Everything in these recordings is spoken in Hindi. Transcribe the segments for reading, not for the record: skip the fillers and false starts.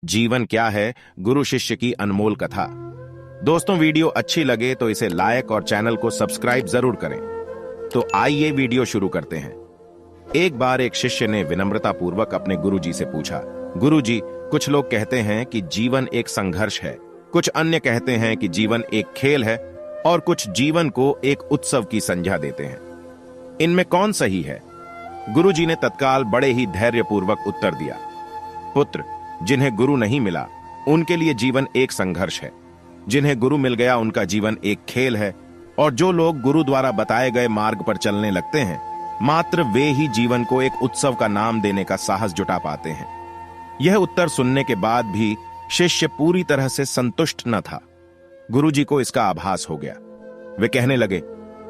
जीवन क्या है, गुरु शिष्य की अनमोल कथा। दोस्तों, वीडियो अच्छी लगे तो इसे लाइक और चैनल को सब्सक्राइब जरूर करें। तो आइए वीडियो शुरू करते हैं। एक बार एक शिष्य ने विनम्रता पूर्वक अपने गुरुजी से पूछा, गुरुजी, कुछ लोग कहते हैं कि जीवन एक संघर्ष है, कुछ अन्य कहते हैं कि जीवन एक खेल है और कुछ जीवन को एक उत्सव की संज्ञा देते हैं। इनमें कौन सही है? गुरुजी ने तत्काल बड़े ही धैर्यपूर्वक उत्तर दिया, पुत्र, जिन्हें गुरु नहीं मिला उनके लिए जीवन एक संघर्ष है, जिन्हें गुरु मिल गया उनका जीवन एक खेल है, और जो लोग गुरु द्वारा बताए गए मार्ग पर चलने लगते हैं मात्र वे ही जीवन को एक उत्सव का नाम देने का साहस जुटा पाते हैं। यह उत्तर सुनने के बाद भी शिष्य पूरी तरह से संतुष्ट न था। गुरुजी को इसका आभास हो गया। वे कहने लगे,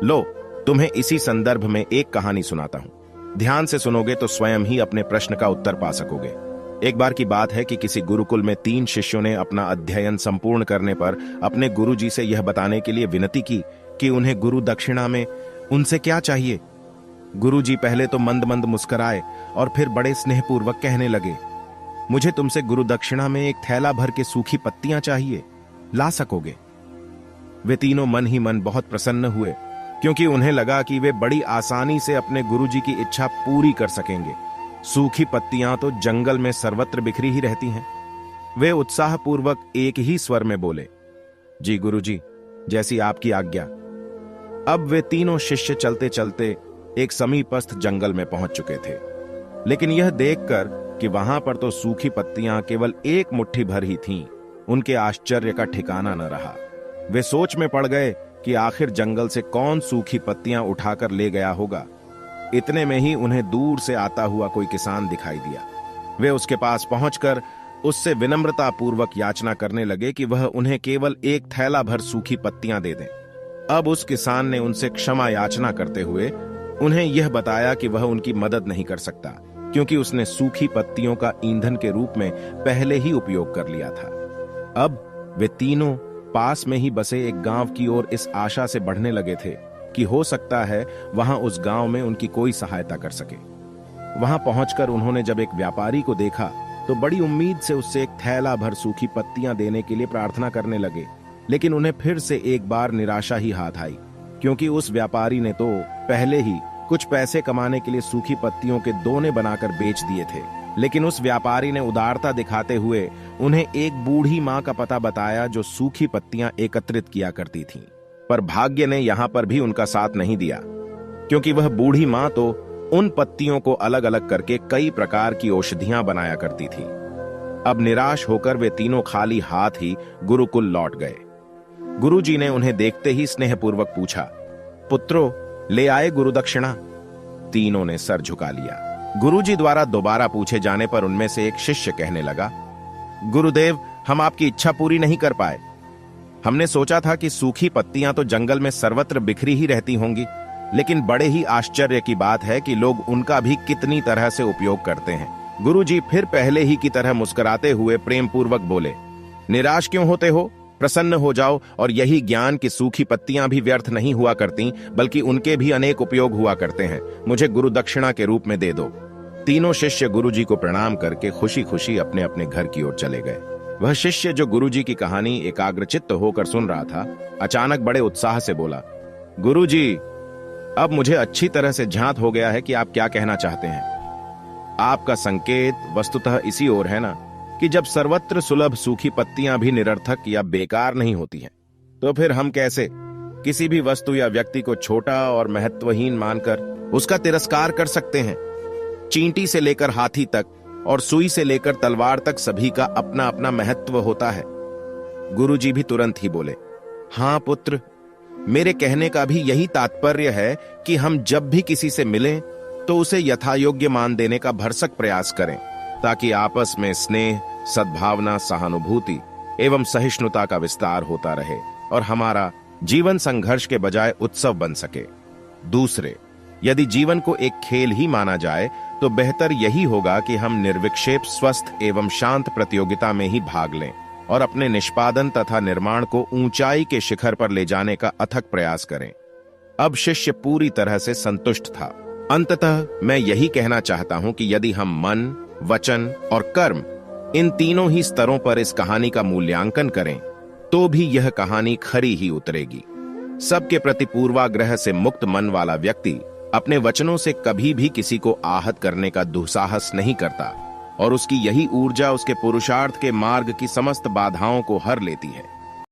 लो, तुम्हें इसी संदर्भ में एक कहानी सुनाता हूं। ध्यान से सुनोगे तो स्वयं ही अपने प्रश्न का उत्तर पा सकोगे। एक बार की बात है कि किसी गुरुकुल में 3 शिष्यों ने अपना अध्ययन संपूर्ण करने पर अपने गुरुजी से यह बताने के लिए विनती की कि उन्हें गुरु दक्षिणा में उनसे क्या चाहिए। गुरुजी पहले तो मंद मंद मुस्कुराए और फिर बड़े स्नेहपूर्वक कहने लगे, मुझे तुमसे गुरु दक्षिणा में एक थैला भर के सूखी पत्तियां चाहिए, ला सकोगे? वे तीनों मन ही मन बहुत प्रसन्न हुए, क्योंकि उन्हें लगा कि वे बड़ी आसानी से अपने गुरुजी की इच्छा पूरी कर सकेंगे। सूखी पत्तियां तो जंगल में सर्वत्र बिखरी ही रहती हैं। वे उत्साहपूर्वक एक ही स्वर में बोले, जी गुरुजी, जैसी आपकी आज्ञा। अब वे तीनों शिष्य चलते चलते एक समीपस्थ जंगल में पहुंच चुके थे, लेकिन यह देखकर कि वहां पर तो सूखी पत्तियां केवल एक मुट्ठी भर ही थीं, उनके आश्चर्य का ठिकाना न रहा। वे सोच में पड़ गए कि आखिर जंगल से कौन सूखी पत्तियां उठाकर ले गया होगा। इतने में ही उन्हें दूर से आता हुआ कोई किसान दिखाई दिया। वे उसके पास पहुंचकर उससे विनम्रता पूर्वक याचना करने लगे कि वह उन्हें केवल एक थैला भर सूखी पत्तियां दे दें। अब उस किसान ने उनसे क्षमा याचना करते हुए उन्हें यह बताया कि वह उनकी मदद नहीं कर सकता, क्योंकि उसने सूखी पत्तियों का ईंधन के रूप में पहले ही उपयोग कर लिया था। अब वे तीनों पास में ही बसे एक गांव की ओर इस आशा से बढ़ने लगे थे कि हो सकता है वहां उस गांव में उनकी कोई सहायता कर सके। वहां पहुंचकर उन्होंने जब एक व्यापारी को देखा तो बड़ी उम्मीद से उससे एक थैला भर सूखी पत्तियां देने के लिए प्रार्थना करने लगे, लेकिन उन्हें फिर से एक बार निराशा ही हाथ आई, क्योंकि उस व्यापारी ने तो पहले ही कुछ पैसे कमाने के लिए सूखी पत्तियों के दोने बनाकर बेच दिए थे। लेकिन उस व्यापारी ने उदारता दिखाते हुए उन्हें एक बूढ़ी मां का पता बताया जो सूखी पत्तियां एकत्रित किया करती थीं। पर भाग्य ने यहां पर भी उनका साथ नहीं दिया, क्योंकि वह बूढ़ी मां तो उन पत्तियों को अलग अलग करके कई प्रकार की औषधियां बनाया करती थी। अब निराश होकर वे तीनों खाली हाथ ही गुरुकुल लौट गए। गुरुजी ने उन्हें देखते ही स्नेहपूर्वक पूछा, पुत्रो, ले आए गुरु दक्षिणा? तीनों ने सर झुका लिया। गुरुजी द्वारा दोबारा पूछे जाने पर उनमें से एक शिष्य कहने लगा, गुरुदेव, हम आपकी इच्छा पूरी नहीं कर पाए। हमने सोचा था कि सूखी पत्तियां तो जंगल में सर्वत्र बिखरी ही रहती होंगी, लेकिन बड़े ही आश्चर्य की बात है कि लोग उनका भी कितनी तरह से उपयोग करते हैं। गुरुजी फिर पहले ही की तरह मुस्कुराते हुए प्रेम पूर्वक बोले, निराश क्यों होते हो? प्रसन्न हो जाओ और यही ज्ञान कि सूखी पत्तियां भी व्यर्थ नहीं हुआ करती, बल्कि उनके भी अनेक उपयोग हुआ करते हैं, मुझे गुरु दक्षिणा के रूप में दे दो। तीनों शिष्य गुरुजी को प्रणाम करके खुशी खुशी अपने अपने घर की ओर चले गए। वह शिष्य जो गुरुजी की कहानी एकाग्रचित्त होकर सुन रहा था, अचानक बड़े उत्साह से बोला, गुरुजी, अब मुझे अच्छी तरह से झांत हो गया है कि आप क्या कहना चाहते हैं। आपका संकेत वस्तुतः इसी ओर है ना, कि जब सर्वत्र सुलभ सूखी पत्तियां भी निरर्थक या बेकार नहीं होती हैं, तो फिर हम कैसे किसी भी वस्तु या व्यक्ति को छोटा और महत्वहीन मानकर उसका तिरस्कार कर सकते हैं। चींटी से लेकर हाथी तक और सुई से लेकर तलवार तक सभी का अपना अपना महत्व होता है। गुरुजी भी तुरंत ही बोले, हां पुत्र, मेरे कहने का भी यही तात्पर्य है कि हम जब भी किसी से मिलें तो उसे यथायोग्य मान देने का भरसक प्रयास करें, ताकि आपस में स्नेह, सद्भावना, सहानुभूति एवं सहिष्णुता का विस्तार होता रहे और हमारा जीवन संघर्ष के बजाय उत्सव बन सके। दूसरे, यदि जीवन को एक खेल ही माना जाए तो बेहतर यही होगा कि हम निर्विक्षेप, स्वस्थ एवं शांत प्रतियोगिता में ही भाग लें और अपने निष्पादन तथा निर्माण को ऊंचाई के शिखर पर ले जाने का अथक प्रयास करें। अब शिष्य पूरी तरह से संतुष्ट था। अंततः मैं यही कहना चाहता हूं कि यदि हम मन, वचन और कर्म इन तीनों ही स्तरों पर इस कहानी का मूल्यांकन करें तो भी यह कहानी खरी ही उतरेगी। सबके प्रति पूर्वाग्रह से मुक्त मन वाला व्यक्ति अपने वचनों से कभी भी किसी को आहत करने का दुस्साहस नहीं करता और उसकी यही ऊर्जा उसके पुरुषार्थ के मार्ग की समस्त बाधाओं को हर लेती है।